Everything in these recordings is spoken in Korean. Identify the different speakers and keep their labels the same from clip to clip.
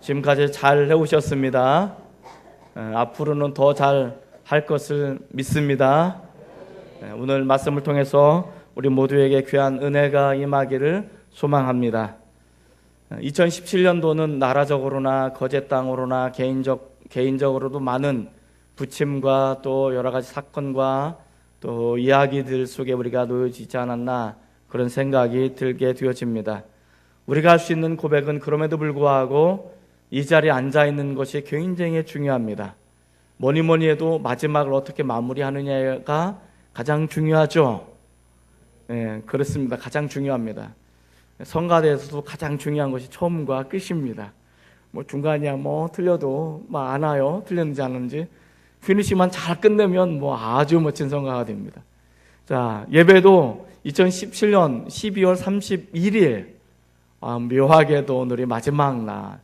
Speaker 1: 지금까지 잘 해오셨습니다. 앞으로는 더 잘 할 것을 믿습니다. 오늘 말씀을 통해서 우리 모두에게 귀한 은혜가 임하기를 소망합니다. 2017년도는 나라적으로나 거제 땅으로나 개인적으로도 많은 부침과 또 여러 가지 사건과 또 이야기들 속에 우리가 놓여져 있지 않았나 그런 생각이 들게 되어집니다. 우리가 할 수 있는 고백은 그럼에도 불구하고 이 자리에 앉아있는 것이 굉장히 중요합니다. 뭐니 해도 마지막을 어떻게 마무리하느냐가 가장 중요하죠. 네, 그렇습니다. 가장 중요합니다. 성가대에서도 가장 중요한 것이 처음과 끝입니다. 중간이야 틀려도 안 와요. 틀렸는지 안 했는지. 피니시만 잘 끝내면 아주 멋진 성가가 됩니다. 자, 예배도 2017년 12월 31일 묘하게도 오늘이 마지막 날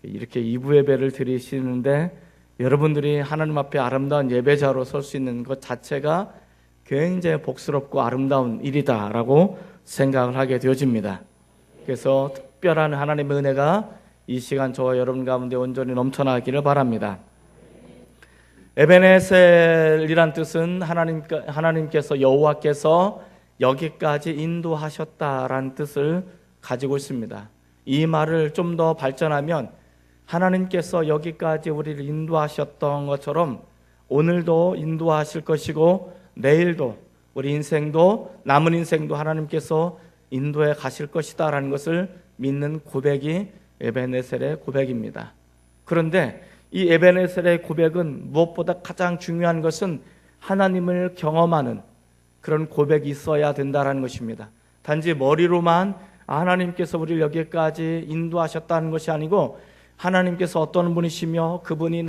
Speaker 1: 이렇게 2부 예배를 드리시는데 여러분들이 하나님 앞에 아름다운 예배자로 설 수 있는 것 자체가 굉장히 복스럽고 아름다운 일이다라고 생각을 하게 되어집니다. 그래서 특별한 하나님의 은혜가 이 시간 저와 여러분 가운데 온전히 넘쳐나기를 바랍니다. 에베네셀이란 뜻은 하나님께서 여호와께서 여기까지 인도하셨다라는 뜻을 가지고 있습니다. 이 말을 좀 더 발전하면 하나님께서 여기까지 우리를 인도하셨던 것처럼 오늘도 인도하실 것이고 내일도 우리 인생도 남은 인생도 하나님께서 인도해 가실 것이다 라는 것을 믿는 고백이 에베네셀의 고백입니다. 그런데 이 에베네셀의 고백은 무엇보다 가장 중요한 것은 하나님을 경험하는 그런 고백이 있어야 된다는 것입니다. 단지 머리로만 하나님께서 우리를 여기까지 인도하셨다는 것이 아니고 하나님께서 어떤 분이시며 그분이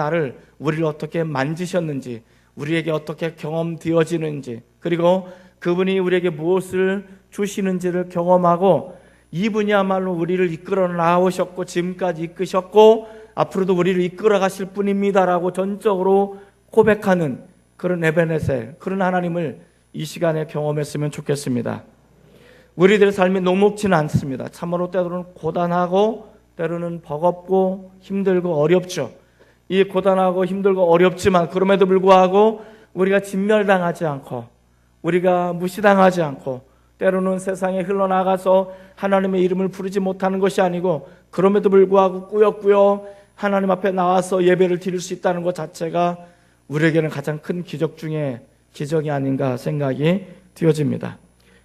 Speaker 1: 우리를 어떻게 만지셨는지, 우리에게 어떻게 경험되어지는지, 그리고 그분이 우리에게 무엇을 주시는지를 경험하고 이분이야말로 우리를 이끌어 나오셨고 지금까지 이끄셨고 앞으로도 우리를 이끌어 가실 분입니다라고 전적으로 고백하는 그런 에베네셀, 그런 하나님을 이 시간에 경험했으면 좋겠습니다. 우리들의 삶이 녹록지는 않습니다. 참으로 때로는 고단하고 때로는 버겁고 힘들고 어렵죠. 이 고단하고 힘들고 어렵지만 그럼에도 불구하고 우리가 진멸당하지 않고 우리가 무시당하지 않고 때로는 세상에 흘러나가서 하나님의 이름을 부르지 못하는 것이 아니고 그럼에도 불구하고 꾸역꾸역 하나님 앞에 나와서 예배를 드릴 수 있다는 것 자체가 우리에게는 가장 큰 기적 중에 기적이 아닌가 생각이 되어집니다.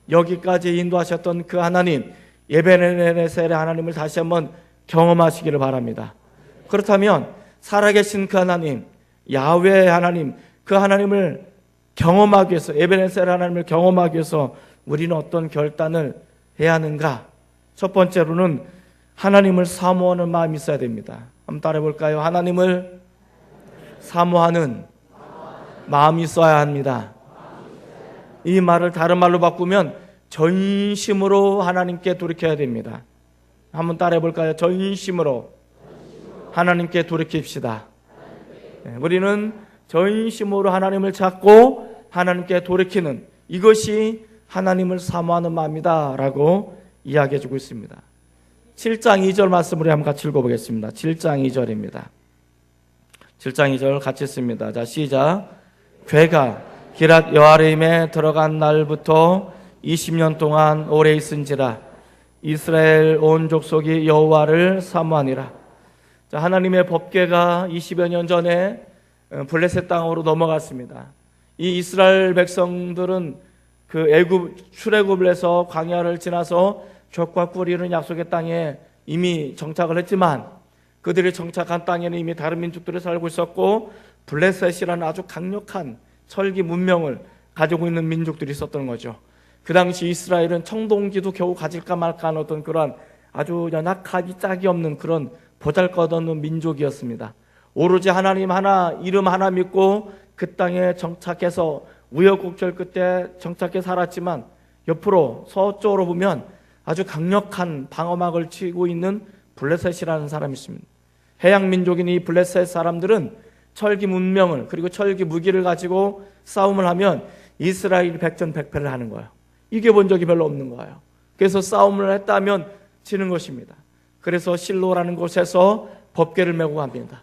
Speaker 1: 여기까지 인도하셨던 그 하나님, 에베네셀의 하나님을 다시 한번 경험하시기를 바랍니다. 그렇다면 살아계신 그 하나님, 야훼의 하나님, 그 하나님을 경험하기 위해서, 에베네셀 하나님을 경험하기 위해서 우리는 어떤 결단을 해야 하는가? 첫 번째로는 하나님을 사모하는 마음이 있어야 됩니다. 한번 따라해 볼까요? 하나님을 사모하는 마음이 있어야 합니다. 이 말을 다른 말로 바꾸면 전심으로 하나님께 돌이켜야 됩니다. 한번 따라해 볼까요? 전심으로 하나님께 돌이킵시다. 우리는 전심으로 하나님을 찾고 하나님께 돌이키는 이것이 하나님을 사모하는 마음이다 라고 이야기해 주고 있습니다. 7장 2절 말씀을 한번 같이 읽어보겠습니다. 7장 2절입니다. 7장 2절 같이 읽습니다. 자, 시작. 괴가 기랏 여아림에 들어간 날부터 20년 동안 오래 있은지라 이스라엘 온 족속이 여호와를 사모하니라. 자, 하나님의 법궤가 20여 년 전에 블레셋 땅으로 넘어갔습니다. 이 이스라엘 백성들은 그 애굽 출애굽을 해서 광야를 지나서 젖과 꿀이 흐르는 약속의 땅에 이미 정착을 했지만 그들이 정착한 땅에는 이미 다른 민족들이 살고 있었고 블레셋이라는 아주 강력한 철기 문명을 가지고 있는 민족들이 있었던 거죠. 그 당시 이스라엘은 청동기도 겨우 가질까 말까 하는 어떤 그런 아주 연약하기 짝이 없는 그런 보잘것없는 민족이었습니다. 오로지 하나님 하나, 이름 하나 믿고 그 땅에 정착해서 우여곡절 끝에 정착해 살았지만 옆으로 서쪽으로 보면 아주 강력한 방어막을 치고 있는 블레셋이라는 사람이 있습니다. 해양 민족인 이 블레셋 사람들은 철기 문명을 그리고 철기 무기를 가지고 싸움을 하면 이스라엘이 백전백패를 하는 거예요. 이겨본 적이 별로 없는 거예요. 그래서 싸움을 했다면 지는 것입니다. 그래서 실로라는 곳에서 법궤를 메고 갑니다.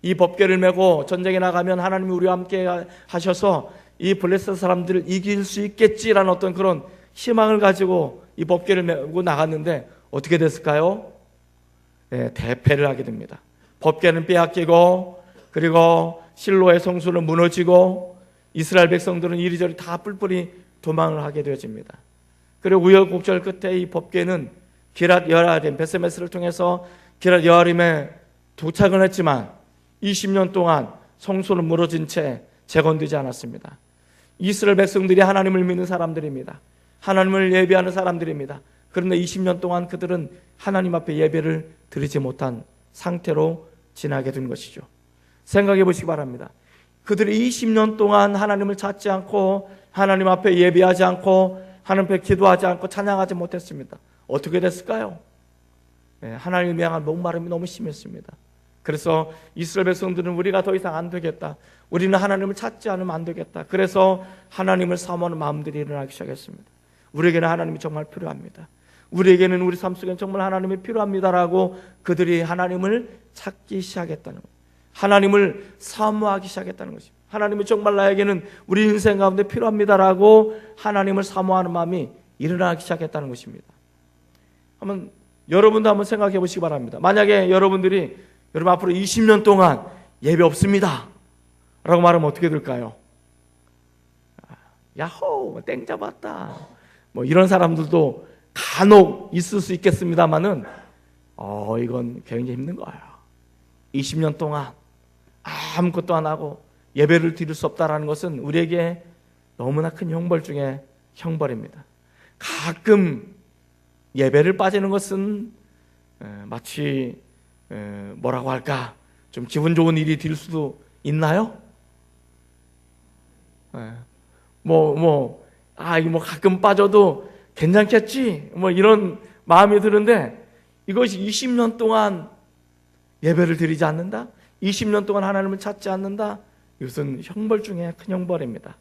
Speaker 1: 이 법궤를 메고 전쟁에 나가면 하나님이 우리와 함께 하셔서 이 블레셋 사람들을 이길 수 있겠지라는 어떤 그런 희망을 가지고 이 법궤를 메고 나갔는데 어떻게 됐을까요? 네, 대패를 하게 됩니다. 법궤는 빼앗기고, 그리고 실로의 성소는 무너지고, 이스라엘 백성들은 이리저리 다 뿔뿔이 도망을 하게 되어집니다. 그리고 우여곡절 끝에 이 법궤는 기랏 여아림, 베세메스를 통해서 기랏 여아림에 도착을 했지만 20년 동안 성소는 무너진 채 재건되지 않았습니다. 이스라엘 백성들이 하나님을 믿는 사람들입니다. 하나님을 예배하는 사람들입니다. 그런데 20년 동안 그들은 하나님 앞에 예배를 드리지 못한 상태로 지나게 된 것이죠. 생각해 보시기 바랍니다. 그들이 20년 동안 하나님을 찾지 않고 하나님 앞에 예배하지 않고 하나님 앞에 기도하지 않고 찬양하지 못했습니다. 어떻게 됐을까요? 하나님을 향한 목마름이 너무 심했습니다. 그래서 이스라엘 백성들은 우리가 더 이상 안 되겠다, 우리는 하나님을 찾지 않으면 안 되겠다, 그래서 하나님을 사모하는 마음들이 일어나기 시작했습니다. 우리에게는 하나님이 정말 필요합니다. 우리에게는 우리 삶 속에는 정말 하나님이 필요합니다라고 그들이 하나님을 찾기 시작했다는 것, 하나님을 사모하기 시작했다는 것입니다. 하나님이 정말 나에게는 우리 인생 가운데 필요합니다라고 하나님을 사모하는 마음이 일어나기 시작했다는 것입니다. 여러분도 한번 생각해 보시기 바랍니다. 만약에 여러분들이 여러분 앞으로 20년 동안 예배 없습니다 라고 말하면 어떻게 될까요? 야호, 땡 잡았다, 이런 사람들도 간혹 있을 수 있겠습니다만은 이건 굉장히 힘든 거예요. 20년 동안 아무것도 안 하고 예배를 드릴 수 없다라는 것은 우리에게 너무나 큰 형벌 중에 형벌입니다. 가끔 예배를 빠지는 것은 마치 뭐라고 할까, 좀 기분 좋은 일이 될 수도 있나요? 가끔 빠져도 괜찮겠지, 이런 마음이 드는데, 이것이 20년 동안 예배를 드리지 않는다, 20년 동안 하나님을 찾지 않는다, 이것은 형벌 중에 큰 형벌입니다.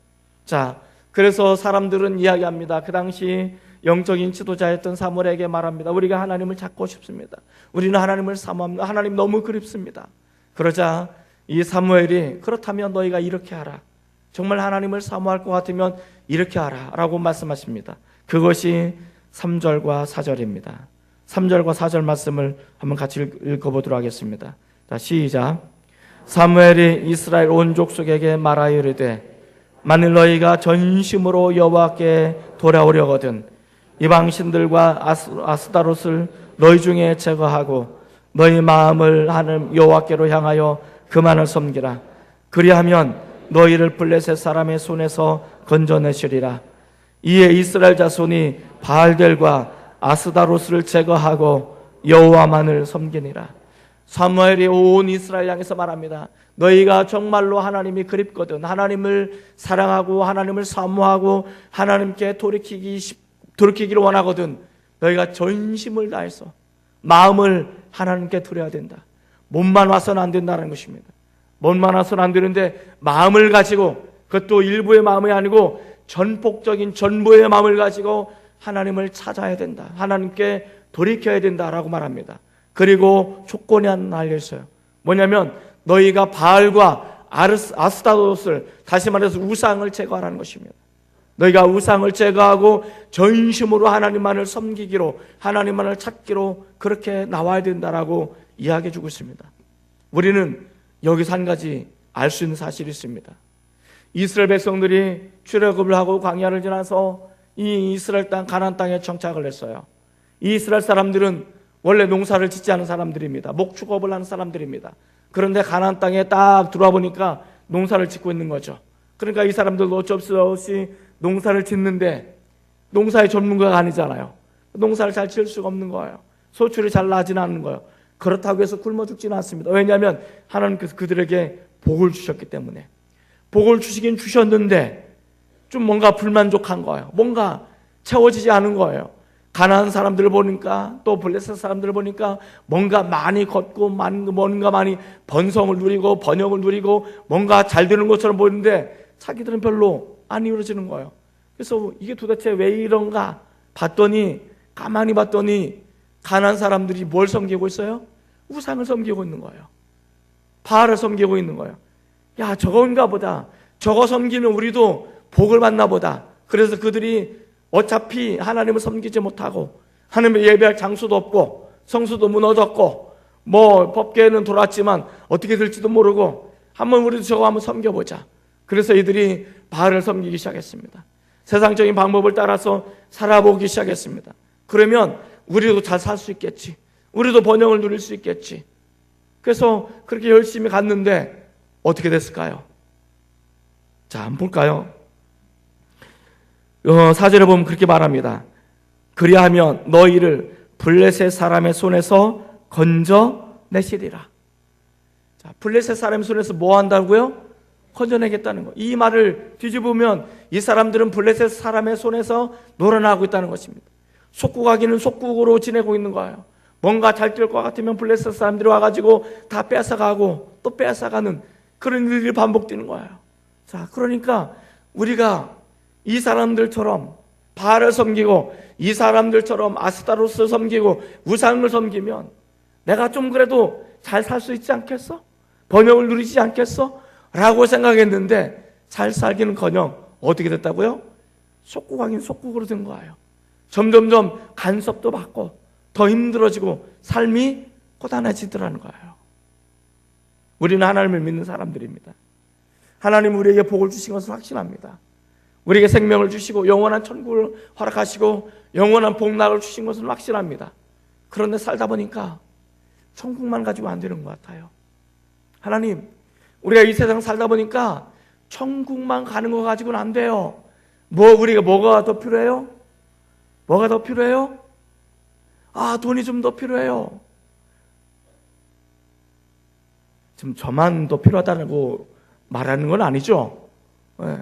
Speaker 1: 자, 그래서 사람들은 이야기합니다. 그 당시 영적인 지도자였던 사무엘에게 말합니다. 우리가 하나님을 찾고 싶습니다. 우리는 하나님을 사모합니다. 하나님 너무 그립습니다. 그러자 이 사무엘이 그렇다면 너희가 이렇게 하라, 정말 하나님을 사모할 것 같으면 이렇게 하라 라고 말씀하십니다. 그것이 3절과 4절입니다. 3절과 4절 말씀을 한번 같이 읽어보도록 하겠습니다. 자, 시작. 사무엘이 이스라엘 온 족속에게 말하여 이르되 만일 너희가 전심으로 여호와께 돌아오려거든 이방 신들과 아스다롯을 너희 중에 제거하고 너희 마음을 하나님 여호와께로 향하여 그만을 섬기라. 그리하면 너희를 블레셋 사람의 손에서 건져내시리라. 이에 이스라엘 자손이 바알들과 아스다롯을 제거하고 여호와만을 섬기니라. 사무엘이 온 이스라엘 향해서 말합니다. 너희가 정말로 하나님이 그립거든, 하나님을 사랑하고 하나님을 사모하고 하나님께 돌이키기를 원하거든, 너희가 전심을 다해서 마음을 하나님께 드려야 된다. 몸만 와서는 안 된다는 것입니다. 몸만 와서는 안 되는데 마음을 가지고, 그것도 일부의 마음이 아니고 전폭적인 전부의 마음을 가지고 하나님을 찾아야 된다, 하나님께 돌이켜야 된다라고 말합니다. 그리고 조건이 하나 알려있어요. 뭐냐면 너희가 바알과 아스타롯을, 다시 말해서 우상을 제거하라는 것입니다. 너희가 우상을 제거하고 전심으로 하나님만을 섬기기로, 하나님만을 찾기로 그렇게 나와야 된다라고 이야기해 주고 있습니다. 우리는 여기서 한 가지 알 수 있는 사실이 있습니다. 이스라엘 백성들이 출애굽을 하고 광야를 지나서 이 이스라엘 땅 가나안 땅에 정착을 했어요. 이 이스라엘 사람들은 원래 농사를 짓지 않은 사람들입니다. 목축업을 하는 사람들입니다. 그런데 가나안 땅에 딱 들어와 보니까 농사를 짓고 있는 거죠. 그러니까 이 사람들도 어쩔 수 없이 농사를 짓는데 농사의 전문가가 아니잖아요. 농사를 잘 지을 수가 없는 거예요. 소출이 잘 나지는 않는 거예요. 그렇다고 해서 굶어 죽지는 않습니다. 왜냐하면 하나님께서 그들에게 복을 주셨기 때문에. 복을 주시긴 주셨는데 좀 뭔가 불만족한 거예요. 뭔가 채워지지 않은 거예요. 가나안 사람들을 보니까, 또 블레셋 사람들을 보니까 뭔가 많이 걷고 뭔가 많이 번성을 누리고 번영을 누리고 뭔가 잘 되는 것처럼 보이는데 자기들은 별로 안 이루어지는 거예요. 그래서 이게 도대체 왜 이런가 가만히 봤더니 가나안 사람들이 뭘 섬기고 있어요? 우상을 섬기고 있는 거예요. 바알을 섬기고 있는 거예요. 야, 저건가 보다. 저거 섬기는 우리도 복을 받나 보다. 그래서 그들이 어차피 하나님을 섬기지 못하고 하나님을 예배할 장소도 없고 성수도 무너졌고 뭐 법궤는 돌았지만 어떻게 될지도 모르고 한번 우리도 저거 한번 섬겨보자. 그래서 이들이 바알을 섬기기 시작했습니다. 세상적인 방법을 따라서 살아보기 시작했습니다. 그러면 우리도 잘 살 수 있겠지. 우리도 번영을 누릴 수 있겠지. 그래서 그렇게 열심히 갔는데 어떻게 됐을까요? 자, 한번 볼까요? 4절에 보면 그렇게 말합니다. 그리하면 너희를 블레셋 사람의 손에서 건져내시리라. 자, 블레셋 사람의 손에서 뭐 한다고요? 건져내겠다는 거. 이 말을 뒤집으면 이 사람들은 블레셋 사람의 손에서 놀아나고 있다는 것입니다. 속국하기는 속국으로 지내고 있는 거예요. 뭔가 잘 될 것 같으면 블레셋 사람들이 와가지고 다 뺏어가고 또 뺏어가는 그런 일이 반복되는 거예요. 자, 그러니까 우리가 이 사람들처럼 바알을 섬기고 이 사람들처럼 아스타로스를 섬기고 우상을 섬기면 내가 좀 그래도 잘 살 수 있지 않겠어? 번영을 누리지 않겠어? 라고 생각했는데 잘 살기는커녕 어떻게 됐다고요? 속국하긴 속국으로 된 거예요. 점점점 간섭도 받고 더 힘들어지고 삶이 고단해지더라는 거예요. 우리는 하나님을 믿는 사람들입니다. 하나님 우리에게 복을 주신 것을 확신합니다. 우리에게 생명을 주시고 영원한 천국을 허락하시고 영원한 복락을 주신 것을 확신합니다. 그런데 살다 보니까 천국만 가지고 안 되는 것 같아요. 하나님, 우리가 이 세상 살다 보니까 천국만 가는 거 가지고는 안 돼요. 우리가 뭐가 더 필요해요? 뭐가 더 필요해요? 돈이 좀 더 필요해요. 지금 저만 더 필요하다고 말하는 건 아니죠. 네.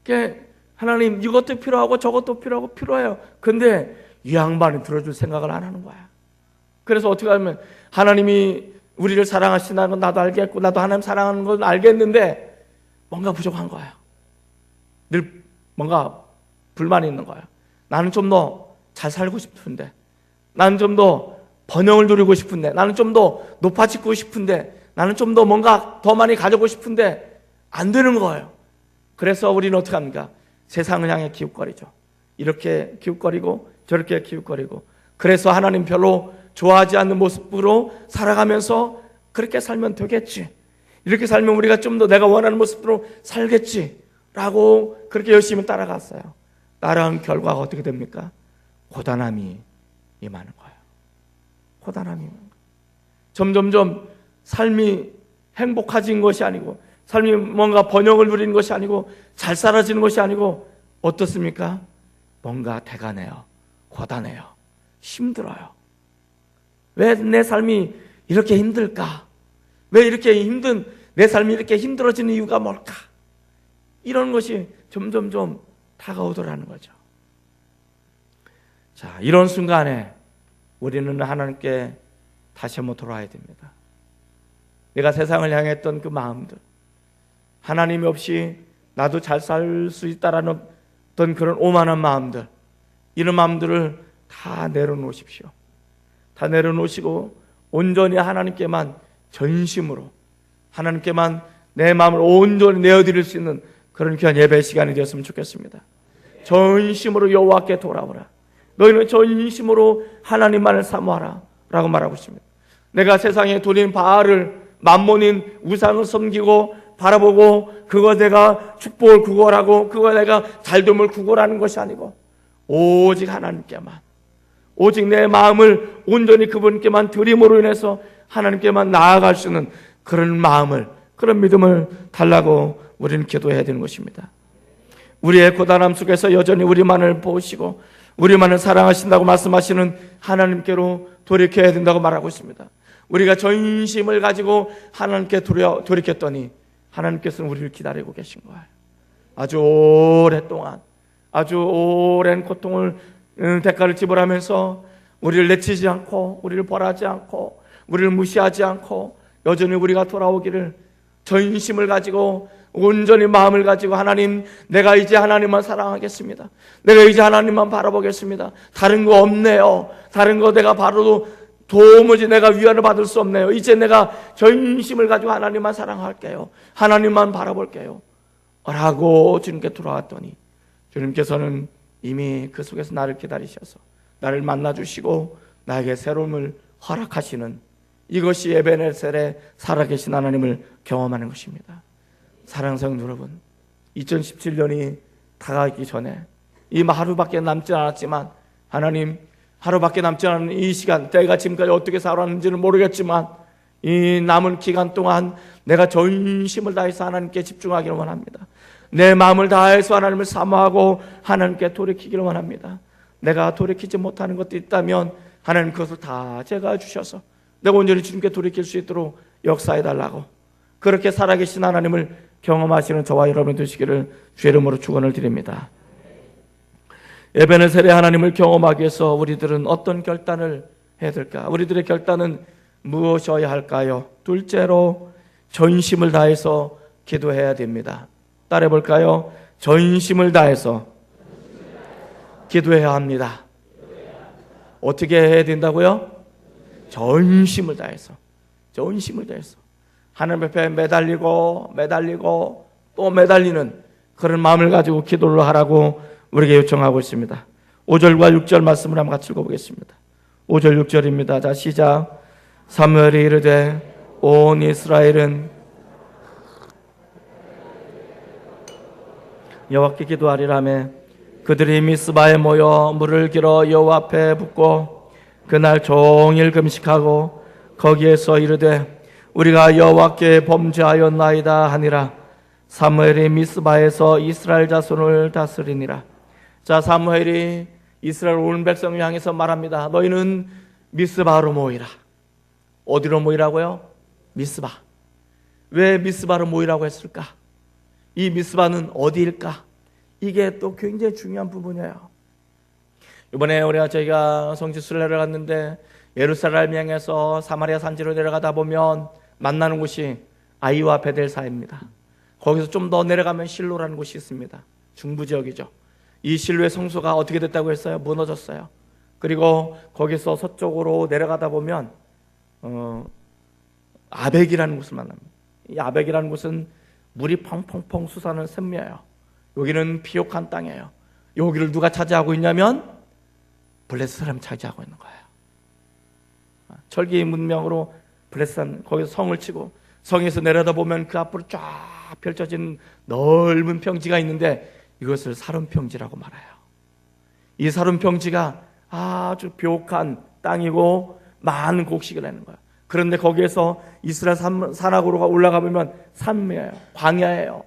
Speaker 1: 그러니까 하나님 이것도 필요하고 저것도 필요하고 필요해요. 근데 이 양반이 들어줄 생각을 안 하는 거야. 그래서 어떻게 하면 하나님이 우리를 사랑하시다는 건 나도 알겠고 나도 하나님 사랑하는 건 알겠는데 뭔가 부족한 거야. 늘 뭔가 불만이 있는 거야. 나는 좀 더 잘 살고 싶은데, 나는 좀 더 번영을 누리고 싶은데, 나는 좀 더 높아지고 싶은데, 나는 좀 더 뭔가 더 많이 가지고 싶은데 안 되는 거예요. 그래서 우리는 어떻게 합니까? 세상을 향해 기웃거리죠. 이렇게 기웃거리고 저렇게 기웃거리고, 그래서 하나님 별로 좋아하지 않는 모습으로 살아가면서 그렇게 살면 되겠지, 이렇게 살면 우리가 좀 더 내가 원하는 모습으로 살겠지 라고 그렇게 열심히 따라갔어요. 따라한 결과가 어떻게 됩니까? 고단함이 임하는 거예요. 고단함이 임하는 거예요. 점점점 삶이 행복해진 것이 아니고, 삶이 뭔가 번영을 누리는 것이 아니고, 잘 살아지는 것이 아니고 어떻습니까? 뭔가 대가네요. 고단해요. 힘들어요. 왜 내 삶이 이렇게 힘들까? 왜 이렇게 내 삶이 이렇게 힘들어지는 이유가 뭘까? 이런 것이 점점점 다가오더라는 거죠. 자, 이런 순간에 우리는 하나님께 다시 한번 돌아와야 됩니다. 내가 세상을 향했던 그 마음들, 하나님이 없이 나도 잘 살 수 있다라는 어떤 그런 오만한 마음들, 이런 마음들을 다 내려놓으십시오. 다 내려놓으시고 온전히 하나님께만 전심으로, 하나님께만 내 마음을 온전히 내어드릴 수 있는 그런 귀한 예배 시간이 되었으면 좋겠습니다. 전심으로 여호와께 돌아오라. 너희는 전심으로 하나님만을 사모하라 라고 말하고 있습니다. 내가 세상에 돈인 바알을, 만몬인 우상을 섬기고 바라보고 그거 내가 축복을 구걸하고 그거 내가 잘됨을 구걸하는 것이 아니고 오직 하나님께만, 오직 내 마음을 온전히 그분께만 드림으로 인해서 하나님께만 나아갈 수 있는 그런 마음을, 그런 믿음을 달라고 우리는 기도해야 되는 것입니다. 우리의 고단함 속에서 여전히 우리만을 보시고 우리만을 사랑하신다고 말씀하시는 하나님께로 돌이켜야 된다고 말하고 있습니다. 우리가 전심을 가지고 하나님께 돌이켰더니 하나님께서는 우리를 기다리고 계신 거예요. 아주 오랫동안, 아주 오랜 고통을, 대가를 지불하면서 우리를 내치지 않고, 우리를 벌하지 않고, 우리를 무시하지 않고 여전히 우리가 돌아오기를 전심을 가지고 온전히 마음을 가지고, 하나님, 내가 이제 하나님만 사랑하겠습니다. 내가 이제 하나님만 바라보겠습니다. 다른 거 없네요. 다른 거 내가 바로 도무지 내가 위안을 받을 수 없네요. 이제 내가 전심을 가지고 하나님만 사랑할게요. 하나님만 바라볼게요. 라고 주님께 돌아왔더니 주님께서는 이미 그 속에서 나를 기다리셔서 나를 만나주시고 나에게 새로움을 허락하시는, 이것이 에베네셀에 살아계신 하나님을 경험하는 것입니다. 사랑하는 성도 여러분, 2017년이 다가가기 전에 이 하루밖에 남지 않았지만, 하나님, 하루밖에 남지 않은 이 시간, 내가 지금까지 어떻게 살았는지는 모르겠지만 이 남은 기간 동안 내가 전심을 다해서 하나님께 집중하기를 원합니다. 내 마음을 다해서 하나님을 사모하고 하나님께 돌이키기를 원합니다. 내가 돌이키지 못하는 것도 있다면 하나님 그것을 다 제거해 주셔서 내가 온전히 주님께 돌이킬 수 있도록 역사해 달라고, 그렇게 살아계신 하나님을 경험하시는 저와 여러분 되시기를 주의 이름으로 축원을 드립니다. 에베네셀의 하나님을 경험하기 위해서 우리들은 어떤 결단을 해야 될까? 우리들의 결단은 무엇이어야 할까요? 둘째로 전심을 다해서 기도해야 됩니다. 따라해 볼까요? 전심을 다해서 기도해야 합니다. 어떻게 해야 된다고요? 전심을 다해서, 전심을 다해서 하나님 앞에 매달리고 또 매달리는 그런 마음을 가지고 기도를 하라고 우리에게 요청하고 있습니다. 5절과 6절 말씀을 한번 같이 읽어보겠습니다. 5절 6절입니다. 자, 시작. 사무엘이 이르되 온 이스라엘은 여호와께 기도하리라매 그들이 미스바에 모여 물을 길어 여호와 앞에 붓고 그날 종일 금식하고 거기에서 이르되 우리가 여호와께 범죄하였나이다 하니라. 사무엘이 미스바에서 이스라엘 자손을 다스리니라. 자, 사무엘이 이스라엘 온 백성을 향해서 말합니다. 너희는 미스바로 모이라. 어디로 모이라고요? 미스바. 왜 미스바로 모이라고 했을까? 이 미스바는 어디일까? 이게 또 굉장히 중요한 부분이에요. 이번에 저희가 성지순례를 내려갔는데 예루살렘 향해서 사마리아 산지로 내려가다 보면 만나는 곳이 아이와 베델 사이입니다. 거기서 좀 더 내려가면 실로라는 곳이 있습니다. 중부 지역이죠. 이 실로의 성소가 어떻게 됐다고 했어요? 무너졌어요. 그리고 거기서 서쪽으로 내려가다 보면 아벡이라는 곳을 만납니다. 이 아벡이라는 곳은 물이 펑펑펑 솟아나는 샘며예요. 여기는 비옥한 땅이에요. 여기를 누가 차지하고 있냐면 블레셋 사람이 차지하고 있는 거예요. 철기 문명으로 블레셋 거기서 성을 치고 성에서 내려다보면 그 앞으로 쫙 펼쳐진 넓은 평지가 있는데 이것을 사름평지라고 말해요. 이 사름평지가 아주 비옥한 땅이고 많은 곡식을 내는 거예요. 그런데 거기에서 이스라엘 산악으로 올라가 보면 산매예요. 광야예요.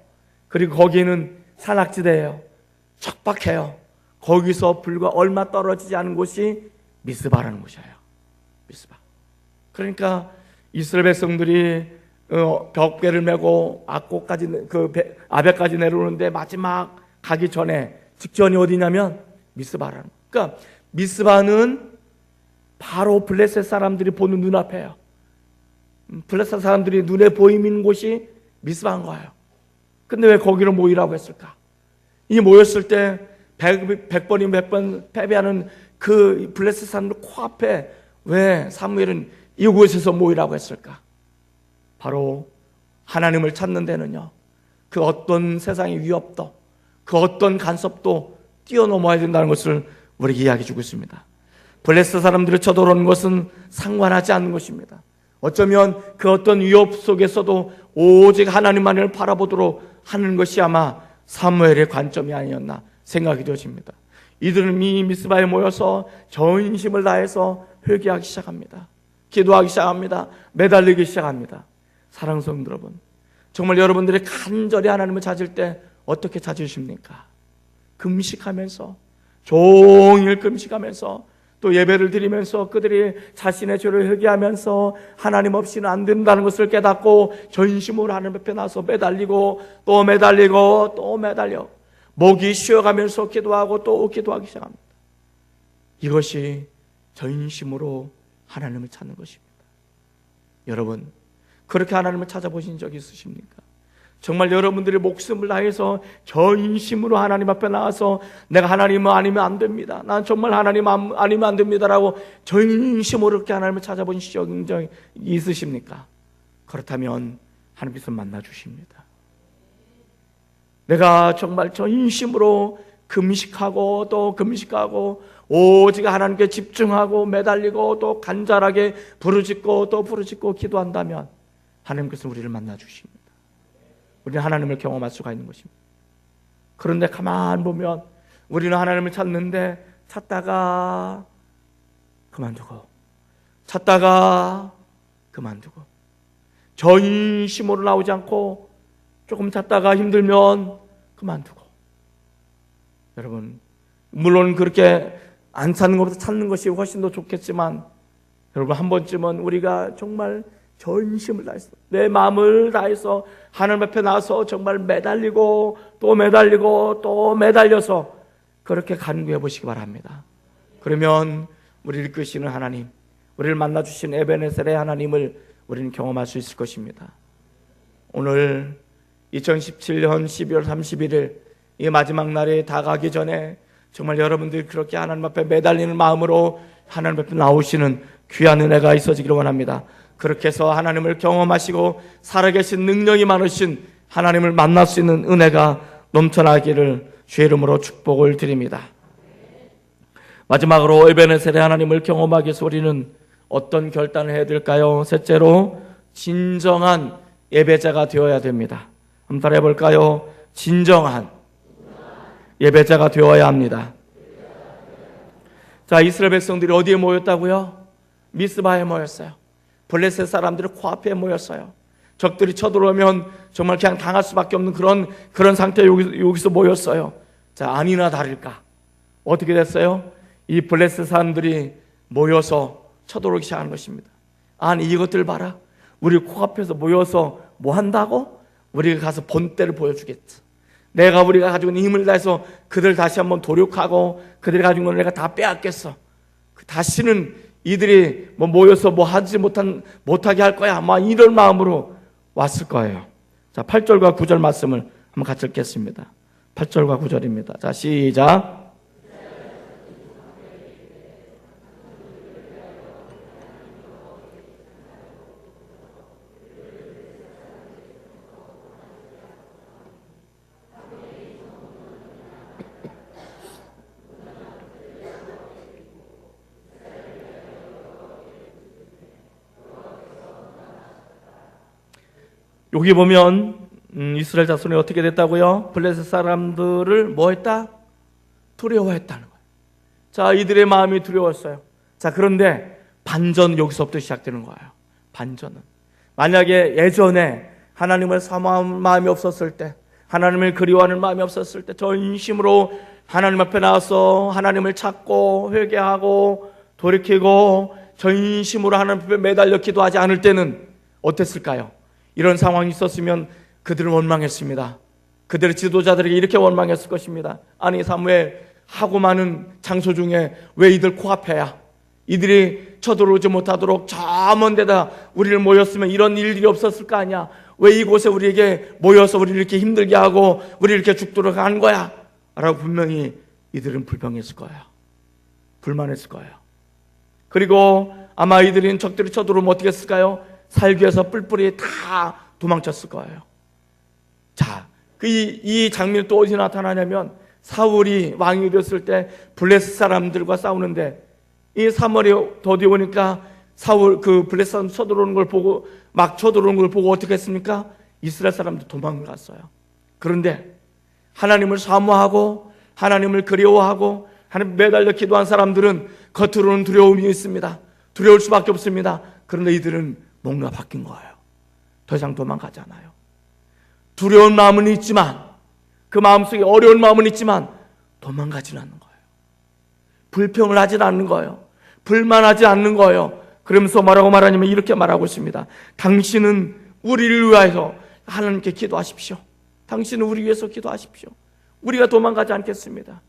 Speaker 1: 그리고 거기는 산악지대예요. 척박해요. 거기서 불과 얼마 떨어지지 않은 곳이 미스바라는 곳이에요. 미스바. 그러니까 이스라엘 백성들이 벽배를 메고 아벡까지 내려오는데 마지막 가기 전에 직전이 어디냐면 미스바라는. 그러니까 미스바는 바로 블레셋 사람들이 보는 눈앞에요. 블레셋 사람들이 눈에 보이는 곳이 미스바인 거예요. 근데 왜 거기로 모이라고 했을까? 이 모였을 때 100번이면 100번 패배하는 그 블레셋 사람들 코앞에 왜 사무엘은 이곳에서 모이라고 했을까? 바로 하나님을 찾는 데는요, 그 어떤 세상의 위협도, 그 어떤 간섭도 뛰어넘어야 된다는 것을 우리에게 이야기해 주고 있습니다. 블레셋 사람들이 쳐들어오는 것은 상관하지 않는 것입니다. 어쩌면 그 어떤 위협 속에서도 오직 하나님만을 바라보도록 하는 것이 아마 사무엘의 관점이 아니었나 생각이 되어집니다. 이들은 이 미스바에 모여서 전심을 다해서 회개하기 시작합니다. 기도하기 시작합니다. 매달리기 시작합니다. 사랑하는 성도 여러분, 정말 여러분들이 간절히 하나님을 찾을 때 어떻게 찾으십니까? 금식하면서, 종일 금식하면서, 또 예배를 드리면서 그들이 자신의 죄를 회개하면서 하나님 없이는 안 된다는 것을 깨닫고 전심으로 하나님 앞에 나서 매달리고 또 매달리고 또 매달려 목이 쉬어가면서 기도하고 또 기도하기 시작합니다. 이것이 전심으로 하나님을 찾는 것입니다. 여러분, 그렇게 하나님을 찾아보신 적이 있으십니까? 정말 여러분들이 목숨을 다해서 전심으로 하나님 앞에 나와서 내가 하나님 아니면 안 됩니다, 난 정말 하나님 아니면 안 됩니다라고 전심으로 그렇게 하나님을 찾아본 시적이 있으십니까? 그렇다면 하나님께서 만나주십니다. 내가 정말 전심으로 금식하고 또 금식하고 오직 하나님께 집중하고 매달리고 또 간절하게 부르짖고 또 부르짖고 기도한다면 하나님께서 우리를 만나주십니다. 우리는 하나님을 경험할 수가 있는 것입니다. 그런데 가만 보면 우리는 하나님을 찾는데 찾다가 그만두고 찾다가 그만두고 전심으로 나오지 않고 조금 찾다가 힘들면 그만두고. 여러분, 물론 그렇게 안 찾는 것보다 찾는 것이 훨씬 더 좋겠지만 여러분, 한 번쯤은 우리가 정말 전심을 다해서 내 마음을 다해서 하나님 앞에 나와서 정말 매달리고 또 매달리고 또 매달려서 그렇게 간구해 보시기 바랍니다. 그러면 우리를 이끄시는 하나님, 우리를 만나주신 에베네셀의 하나님을 우리는 경험할 수 있을 것입니다. 오늘 2017년 12월 31일 이 마지막 날이 다가기 전에 정말 여러분들이 그렇게 하나님 앞에 매달리는 마음으로 하나님 앞에 나오시는 귀한 은혜가 있어지기를 원합니다. 그렇게 해서 하나님을 경험하시고 살아계신 능력이 많으신 하나님을 만날 수 있는 은혜가 넘쳐나기를 주의 이름으로 축복을 드립니다. 마지막으로 에베네셀의 하나님을 경험하기 위해서 우리는 어떤 결단을 해야 될까요? 셋째로 진정한 예배자가 되어야 됩니다. 한번 따라해 볼까요? 진정한 예배자가 되어야 합니다. 자, 이스라엘 백성들이 어디에 모였다고요? 미스바에 모였어요. 블레셋 사람들이 코앞에 모였어요. 적들이 쳐들어오면 정말 그냥 당할 수밖에 없는 그런 상태에 여기서 모였어요. 자, 아니나 다를까 어떻게 됐어요? 이 블레셋 사람들이 모여서 쳐들어오기 시작하는 것입니다. 아니, 이것들 봐라, 우리 코앞에서 모여서 뭐 한다고? 우리가 가서 본때를 보여주겠지. 우리가 가지고 있는 힘을 다해서 그들 다시 한번 도륙하고 그들이 가지고 있는 걸 내가 다 빼앗겠어. 다시는 이들이 모여서 하지 못하게 할 거야, 이런 마음으로 왔을 거예요. 자, 8절과 9절 말씀을 한번 같이 읽겠습니다. 8절과 9절입니다. 자, 시작. 여기 보면 이스라엘 자손이 어떻게 됐다고요? 블레셋 사람들을 뭐 했다? 두려워했다는 거예요. 자, 이들의 마음이 두려웠어요. 자, 그런데 반전 여기서부터 시작되는 거예요. 반전은 만약에 예전에 하나님을 사모하는 마음이 없었을 때, 하나님을 그리워하는 마음이 없었을 때 전심으로 하나님 앞에 나와서 하나님을 찾고 회개하고 돌이키고 전심으로 하나님 앞에 매달려 기도하지 않을 때는 어땠을까요? 이런 상황이 있었으면 그들은 원망했습니다. 그들의 지도자들에게 이렇게 원망했을 것입니다. 아니, 사무엘, 하고 많은 장소 중에 왜 이들 코앞에야? 이들이 쳐들어오지 못하도록 저 먼 데다 우리를 모였으면 이런 일들이 없었을 거 아니야. 왜 이곳에 우리에게 모여서 우리를 이렇게 힘들게 하고 우리를 이렇게 죽도록 한 거야? 라고 분명히 이들은 불평했을 거예요. 불만했을 거예요. 그리고 아마 이들은 적들이 쳐들어오면 어떻게 했을까요? 살기 위해서 뿔뿔이 다 도망쳤을 거예요. 자, 이 장면이 또 어디 나타나냐면 사울이 왕이 되었을 때 블레셋 사람들과 싸우는데 이 사무엘이 더디 오니까 사울 블레셋 사람 쳐들어오는 걸 보고 막 쳐들어오는 걸 보고 어떻게 했습니까? 이스라엘 사람들 도망을 갔어요. 그런데 하나님을 사모하고 하나님을 그리워하고 하나님 매달려 기도한 사람들은 겉으로는 두려움이 있습니다. 두려울 수밖에 없습니다. 그런데 이들은 뭔가 바뀐 거예요. 더 이상 도망가지 않아요. 두려운 마음은 있지만, 그 마음속에 어려운 마음은 있지만 도망가지는 않는 거예요. 불평을 하지 않는 거예요. 불만하지 않는 거예요. 그러면서 뭐라고 말하냐면 이렇게 말하고 있습니다. 당신은 우리를 위하여 하나님께 기도하십시오. 당신은 우리 위해서 기도하십시오. 우리가 도망가지 않겠습니다.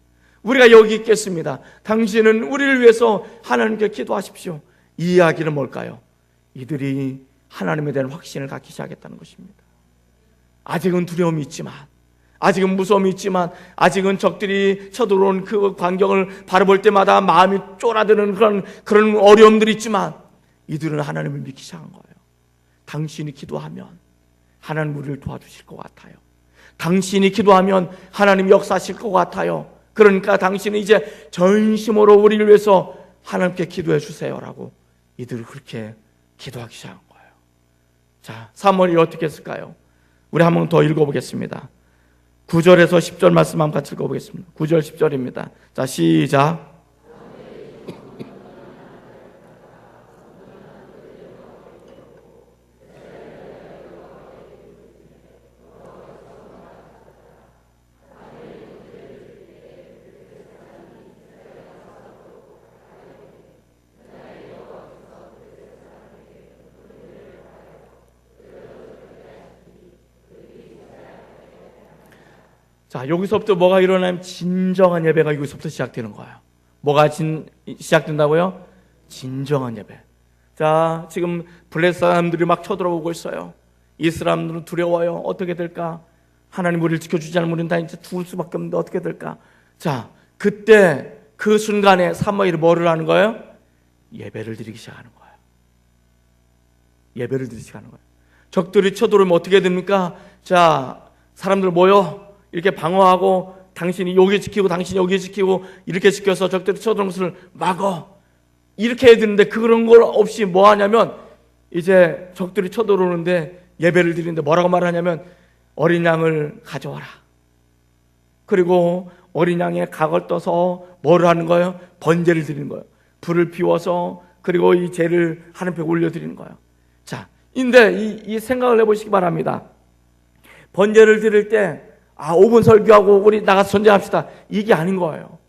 Speaker 1: 우리가 여기 있겠습니다. 당신은 우리를 위해서 하나님께 기도하십시오. 이 이야기는 뭘까요? 이들이 하나님에 대한 확신을 갖기 시작했다는 것입니다. 아직은 두려움이 있지만, 아직은 무서움이 있지만, 아직은 적들이 쳐들어온 그 광경을 바라볼 때마다 마음이 쫄아드는 그런 어려움들이 있지만, 이들은 하나님을 믿기 시작한 거예요. 당신이 기도하면 하나님 우리를 도와주실 것 같아요. 당신이 기도하면 하나님 역사하실 것 같아요. 그러니까 당신은 이제 전심으로 우리를 위해서 하나님께 기도해 주세요라고 이들을 그렇게 기도하기 시작한 거예요. 자, 사무엘이 어떻게 했을까요? 우리 한 번 더 읽어보겠습니다. 9절에서 10절 말씀 한번 같이 읽어보겠습니다. 9절 10절입니다. 자, 시작. 자, 여기서부터 뭐가 일어나면 진정한 예배가 여기서부터 시작되는 거예요. 뭐가 시작된다고요? 진정한 예배. 자, 지금 블레셋 사람들이 막 쳐들어오고 있어요. 이 사람들은 두려워요. 어떻게 될까? 하나님 우리를 지켜주지 않으면 우리는 다 이제 죽을 수밖에 없는데 어떻게 될까? 자, 그때 그 순간에 사무엘이 뭐를 하는 거예요? 예배를 드리기 시작하는 거예요. 예배를 드리기 시작하는 거예요. 적들이 쳐들어오면 어떻게 됩니까? 자, 사람들 모여 이렇게 방어하고, 당신이 여기 지키고 당신이 여기 지키고 이렇게 지켜서 적들이 쳐들어오는 것을 막어, 이렇게 해야 되는데 그런 걸 없이 뭐 하냐면, 이제 적들이 쳐들어오는데 예배를 드리는데 뭐라고 말하냐면, 어린 양을 가져와라. 그리고 어린 양의 각을 떠서 뭐를 하는 거예요? 번제를 드리는 거예요. 불을 피워서, 그리고 이 제를 하나님께 올려드리는 거예요. 자, 근데 이 생각을 해보시기 바랍니다. 번제를 드릴 때 5분 설교하고 우리 나가서 전쟁합시다, 이게 아닌 거예요.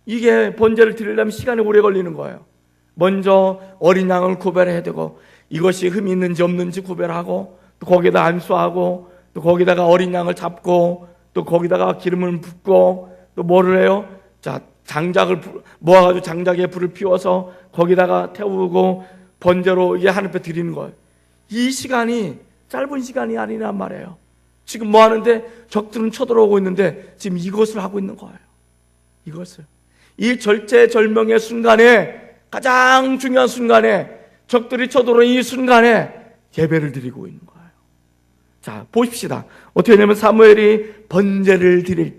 Speaker 1: 이게 번제를 드리려면 시간이 오래 걸리는 거예요. 먼저 어린 양을 구별해야 되고, 이것이 흠이 있는지 없는지 구별하고, 또 거기다 안수하고, 또 거기다가 어린 양을 잡고, 또 거기다가 기름을 붓고, 또 뭐를 해요? 자, 장작을 모아가지고 장작에 불을 피워서 거기다가 태우고 번제로 이게 하나님 앞에 드리는 거예요. 이 시간이 짧은 시간이 아니란 말이에요. 지금 뭐 하는데, 적들은 쳐들어오고 있는데 지금 이것을 하고 있는 거예요. 이것을, 이 절체절명의 순간에, 가장 중요한 순간에, 적들이 쳐들어오는 이 순간에 예배를 드리고 있는 거예요. 자, 보십시다. 어떻게 되냐면, 사무엘이 번제를 드릴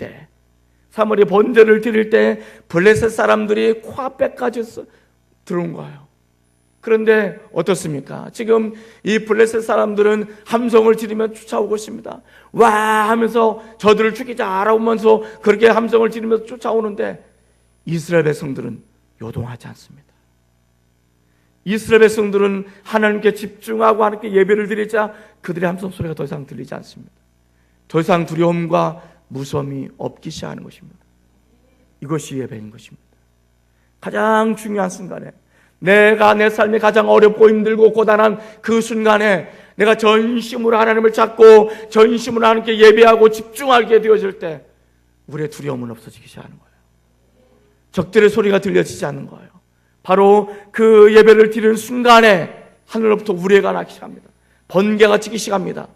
Speaker 1: 때, 블레셋 사람들이 코앞에까지 들어온 거예요. 그런데 어떻습니까? 지금 이 블레셋 사람들은 함성을 지르며 쫓아오고 있습니다. 와 하면서 저들을 죽이자 알아오면서 그렇게 함성을 지르면서 쫓아오는데, 이스라엘 백성들은 요동하지 않습니다. 이스라엘 백성들은 하나님께 집중하고 하나님께 예배를 드리자 그들의 함성 소리가 더 이상 들리지 않습니다. 더 이상 두려움과 무서움이 없기 시작하는 것입니다. 이것이 예배인 것입니다. 가장 중요한 순간에, 내가 내 삶이 가장 어렵고 힘들고 고단한 그 순간에 내가 전심으로 하나님을 찾고 전심으로 하나님께 예배하고 집중하게 되어질 때 우리의 두려움은 없어지기 시작하는 거예요. 적들의 소리가 들려지지 않는 거예요. 바로 그 예배를 드리는 순간에 하늘로부터 우레가 나기 시작합니다. 번개가 치기 시작합니다.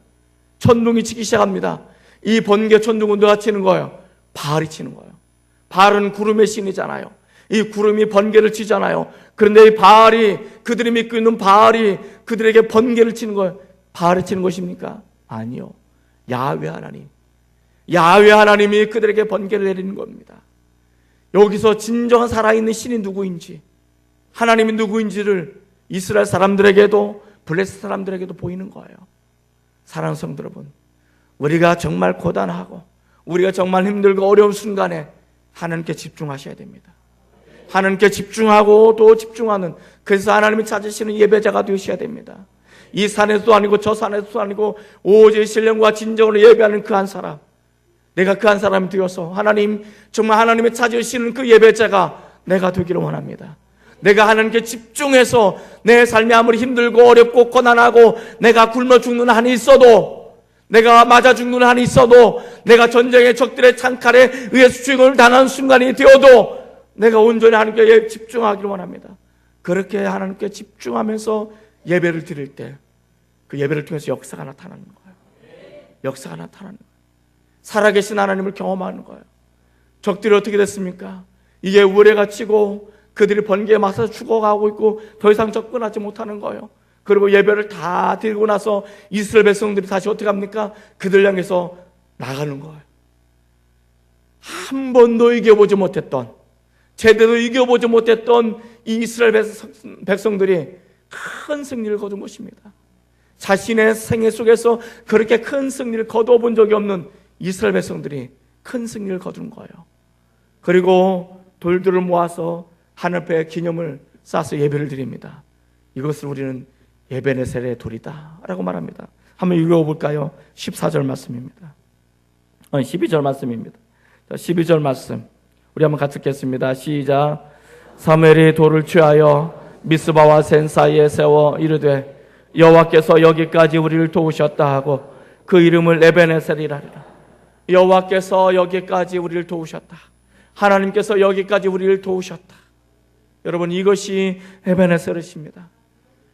Speaker 1: 천둥이 치기 시작합니다. 이 번개 천둥은 누가 치는 거예요? 바알이 치는 거예요. 바알은 구름의 신이잖아요. 이 구름이 번개를 치잖아요. 그런데 이 바알이, 그들이 믿고 있는 바알이 그들에게 번개를 치는 거예요. 바알이 치는 것입니까? 아니요. 야훼 하나님이 그들에게 번개를 내리는 겁니다. 여기서 진정한 살아있는 신이 누구인지, 하나님이 누구인지를 이스라엘 사람들에게도 블레셋 사람들에게도 보이는 거예요. 사랑하는 성도 여러분, 우리가 정말 고단하고 우리가 정말 힘들고 어려운 순간에 하나님께 집중하셔야 됩니다. 하나님께 집중하고 또 집중하는, 그래서 하나님이 찾으시는 예배자가 되셔야 됩니다. 이 산에서도 아니고 저 산에서도 아니고 오직 신령과 진정으로 예배하는 그 한 사람, 내가 그 한 사람이 되어서 하나님, 정말 하나님이 찾으시는 그 예배자가 내가 되기를 원합니다. 내가 하나님께 집중해서 내 삶이 아무리 힘들고 어렵고 고난하고 내가 굶어 죽는 한이 있어도, 내가 맞아 죽는 한이 있어도, 내가 전쟁의 적들의 창칼에 의해서 죽임을 당한 순간이 되어도 내가 온전히 하나님께 집중하기를 원합니다. 그렇게 하나님께 집중하면서 예배를 드릴 때 그 예배를 통해서 역사가 나타나는 거예요. 역사가 나타나는 거예요. 살아계신 하나님을 경험하는 거예요. 적들이 어떻게 됐습니까? 이게 우레가 치고 그들이 번개에 맞서 죽어가고 있고 더 이상 접근하지 못하는 거예요. 그리고 예배를 다 드리고 나서 이스라엘 백성들이 다시 어떻게 합니까? 그들 향해서 나가는 거예요. 한 번도 이겨보지 못했던, 제대로 이겨보지 못했던 이 이스라엘 백성들이 큰 승리를 거둔 것입니다. 자신의 생애 속에서 그렇게 큰 승리를 거둬본 적이 없는 이스라엘 백성들이 큰 승리를 거둔 거예요. 그리고 돌들을 모아서 하늘 앞에 기념을 쌓아서 예배를 드립니다. 이것을 우리는 에베네셀의 돌이다 라고 말합니다. 한번 읽어볼까요? 14절 말씀입니다. 12절 말씀입니다. 12절 말씀 우리 한번 같이 읽겠습니다. 시작. 사무엘이 돌을 취하여 미스바와 센 사이에 세워 이르되 여호와께서 여기까지 우리를 도우셨다 하고 그 이름을 에베네셀이라 하리라. 여호와께서 여기까지 우리를 도우셨다. 하나님께서 여기까지 우리를 도우셨다. 여러분, 이것이 에베네셀이십니다.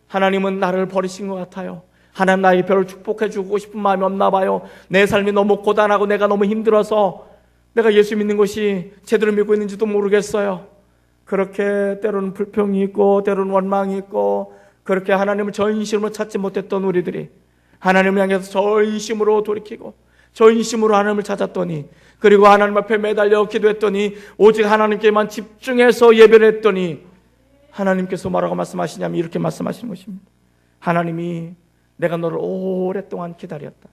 Speaker 1: 하나님은 나를 버리신 것 같아요. 하나님 나의 별을 축복해 주고 싶은 마음이 없나 봐요. 내 삶이 너무 고단하고 내가 너무 힘들어서 내가 예수 믿는 것이 제대로 믿고 있는지도 모르겠어요. 그렇게 때로는 불평이 있고 때로는 원망이 있고 그렇게 하나님을 전심으로 찾지 못했던 우리들이 하나님을 향해서 전심으로 돌이키고 전심으로 하나님을 찾았더니, 그리고 하나님 앞에 매달려 기도했더니 오직 하나님께만 집중해서 예배를 했더니 하나님께서 뭐라고 말씀하시냐면 이렇게 말씀하시는 것입니다. 하나님이 내가 너를 오랫동안 기다렸다.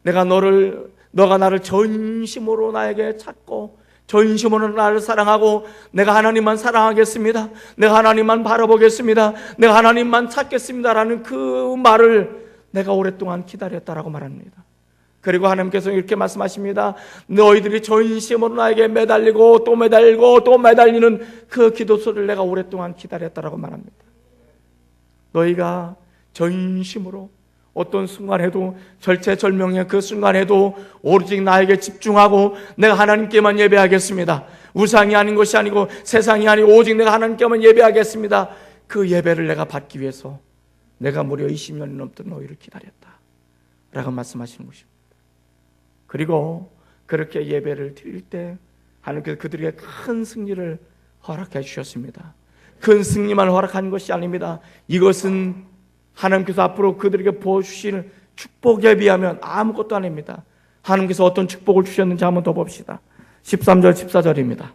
Speaker 1: 너가 나를 전심으로 나에게 찾고 전심으로 나를 사랑하고 내가 하나님만 사랑하겠습니다. 내가 하나님만 바라보겠습니다. 내가 하나님만 찾겠습니다라는 그 말을 내가 오랫동안 기다렸다라고 말합니다. 그리고 하나님께서 이렇게 말씀하십니다. 너희들이 전심으로 나에게 매달리고 또 매달리고 또 매달리는 그 기도 소리를 내가 오랫동안 기다렸다라고 말합니다. 너희가 전심으로 어떤 순간에도 절체절명의 그 순간에도 오직 나에게 집중하고 내가 하나님께만 예배하겠습니다. 우상이 아닌 것이 아니고 세상이 아니고 오직 내가 하나님께만 예배하겠습니다. 그 예배를 내가 받기 위해서 내가 무려 20년이 넘도록 너희를 기다렸다 라고 말씀하시는 것입니다. 그리고 그렇게 예배를 드릴 때 하나님께서 그들에게 큰 승리를 허락해 주셨습니다. 큰 승리만 허락한 것이 아닙니다. 이것은 하나님께서 앞으로 그들에게 보여주실 축복에 비하면 아무것도 아닙니다. 하나님께서 어떤 축복을 주셨는지 한번 더 봅시다. 13절 14절입니다.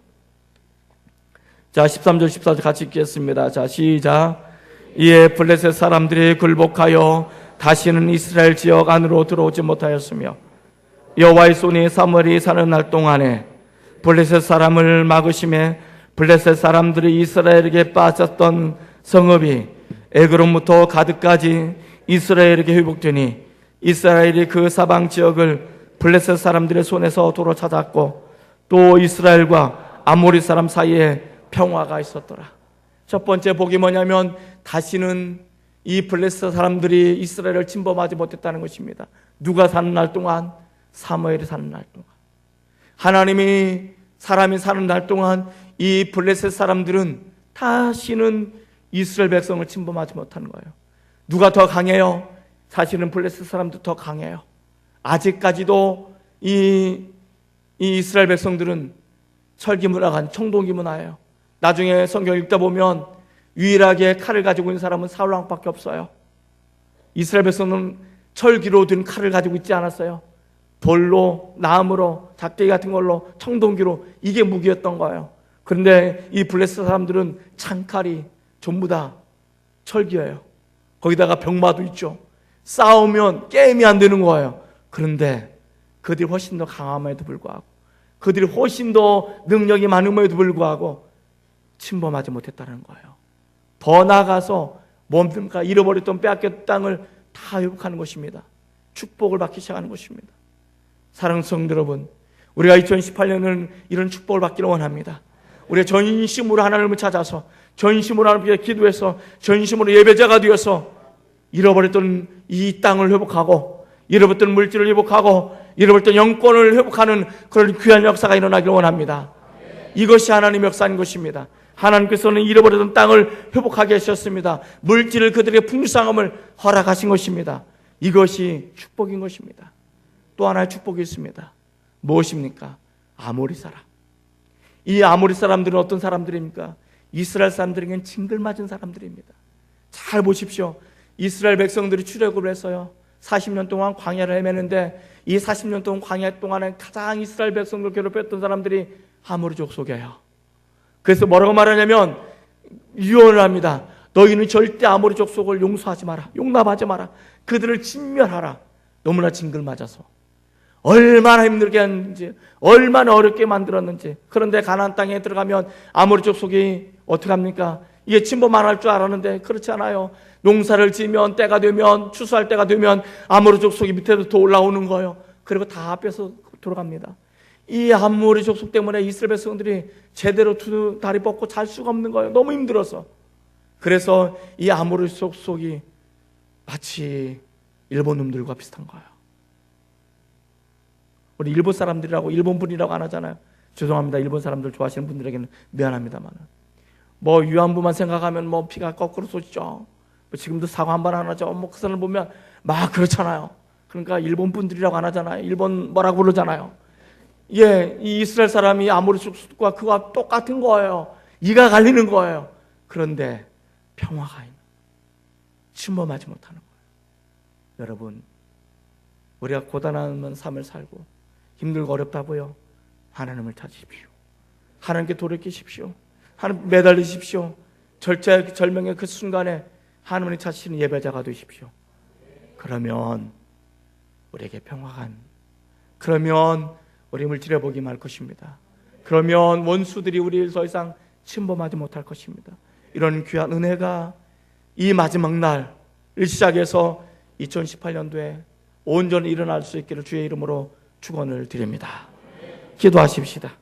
Speaker 1: 자, 13절 14절 같이 읽겠습니다. 자, 시작. 이에 블레셋 사람들이 굴복하여 다시는 이스라엘 지역 안으로 들어오지 못하였으며 여호와의 손이 사무엘이 사는 날 동안에 블레셋 사람을 막으심에 블레셋 사람들이 이스라엘에게 빠졌던 성읍이 에그론부터 가드까지 이스라엘에게 회복되니 이스라엘이 그 사방 지역을 블레셋 사람들의 손에서 도로 찾았고 또 이스라엘과 아모리 사람 사이에 평화가 있었더라. 첫 번째 복이 뭐냐면 다시는 이 블레셋 사람들이 이스라엘을 침범하지 못했다는 것입니다. 누가 사는 날 동안? 사무엘이 사는 날 동안. 하나님이 사람이 사는 날 동안 이 블레셋 사람들은 다시는 이스라엘 백성을 침범하지 못하는 거예요. 누가 더 강해요? 사실은 블레셋 사람도 더 강해요. 아직까지도 이 이스라엘 백성들은 철기 문화가 청동기 문화예요. 나중에 성경 읽다 보면 유일하게 칼을 가지고 있는 사람은 사울 왕밖에 없어요. 이스라엘 백성은 철기로 든 칼을 가지고 있지 않았어요. 돌로, 나무로, 작대기 같은 걸로, 청동기로, 이게 무기였던 거예요. 그런데 이 블레셋 사람들은 창칼이 전부 다 철기예요. 거기다가 병마도 있죠. 싸우면 게임이 안 되는 거예요. 그런데 그들이 훨씬 더 강함에도 불구하고, 그들이 훨씬 더 능력이 많음에도 불구하고 침범하지 못했다는 거예요. 더 나아가서 뭡니까? 잃어버렸던 빼앗겼던 땅을 다 회복하는 것입니다. 축복을 받기 시작하는 것입니다. 사랑하는 성도 여러분, 우리가 2018년은 이런 축복을 받기를 원합니다. 우리가 전심으로 하나님을 찾아서, 전심으로 하나님께 기도해서, 전심으로 예배자가 되어서 잃어버렸던 이 땅을 회복하고, 잃어버렸던 물질을 회복하고, 잃어버렸던 영권을 회복하는 그런 귀한 역사가 일어나기를 원합니다. 이것이 하나님의 역사인 것입니다. 하나님께서는 잃어버렸던 땅을 회복하게 하셨습니다. 물질을 그들의 풍성함을 허락하신 것입니다. 이것이 축복인 것입니다. 또 하나의 축복이 있습니다. 무엇입니까? 아모리 사람. 이 아모리 사람들은 어떤 사람들입니까? 이스라엘 사람들에게는 징글맞은 사람들입니다. 잘 보십시오. 이스라엘 백성들이 출애굽을 해서요 40년 동안 광야를 헤매는데, 이 40년 동안 광야 동안에 가장 이스라엘 백성들 괴롭혔던 사람들이 아모리 족속이에요. 그래서 뭐라고 말하냐면 유언을 합니다. 너희는 절대 아모리 족속을 용서하지 마라, 용납하지 마라, 그들을 진멸하라. 너무나 징글맞아서 얼마나 힘들게 했는지, 얼마나 어렵게 만들었는지. 그런데 가나안 땅에 들어가면 아모리 족속이 어떻게 합니까? 이게 침범 안 할 줄 알았는데 그렇지 않아요. 농사를 지면 때가 되면, 추수할 때가 되면 아모리 족속이 밑에서 더 올라오는 거예요. 그리고 다 뺏어 들어갑니다. 이 아모리 족속 때문에 이스라엘 백성들이 제대로 두 다리 뻗고 잘 수가 없는 거예요. 너무 힘들어서. 그래서 이 아모리 족속이 마치 일본 놈들과 비슷한 거예요. 우리 일본 사람들이라고, 일본 분이라고 안 하잖아요. 죄송합니다. 일본 사람들 좋아하시는 분들에게는 미안합니다만, 뭐 위안부만 생각하면 뭐 피가 거꾸로 솟죠. 뭐 지금도 사과 한 번 안 하죠. 뭐 그 사람 보면 막 그렇잖아요. 그러니까 일본 분들이라고 안 하잖아요. 일본 뭐라고 부르잖아요. 예, 이 이스라엘 사람이 아모리 족속과 그와 똑같은 거예요. 이가 갈리는 거예요. 그런데 평화가 있는, 침범하지 못하는 거예요. 여러분, 우리가 고단한 삶을 살고 힘들고 어렵다고요? 하나님을 찾으십시오. 하나님께 돌이키십시오. 하나님 매달리십시오. 절명의 그 순간에 하나님을 찾으시는 예배자가 되십시오. 그러면 우리에게 평화가, 그러면 우리 물질의 복이 말 것입니다. 그러면 원수들이 우리를 더 이상 침범하지 못할 것입니다. 이런 귀한 은혜가 이 마지막 날을 시작해서 2018년도에 온전히 일어날 수 있기를 주의 이름으로 축원을 드립니다. 기도하십시다.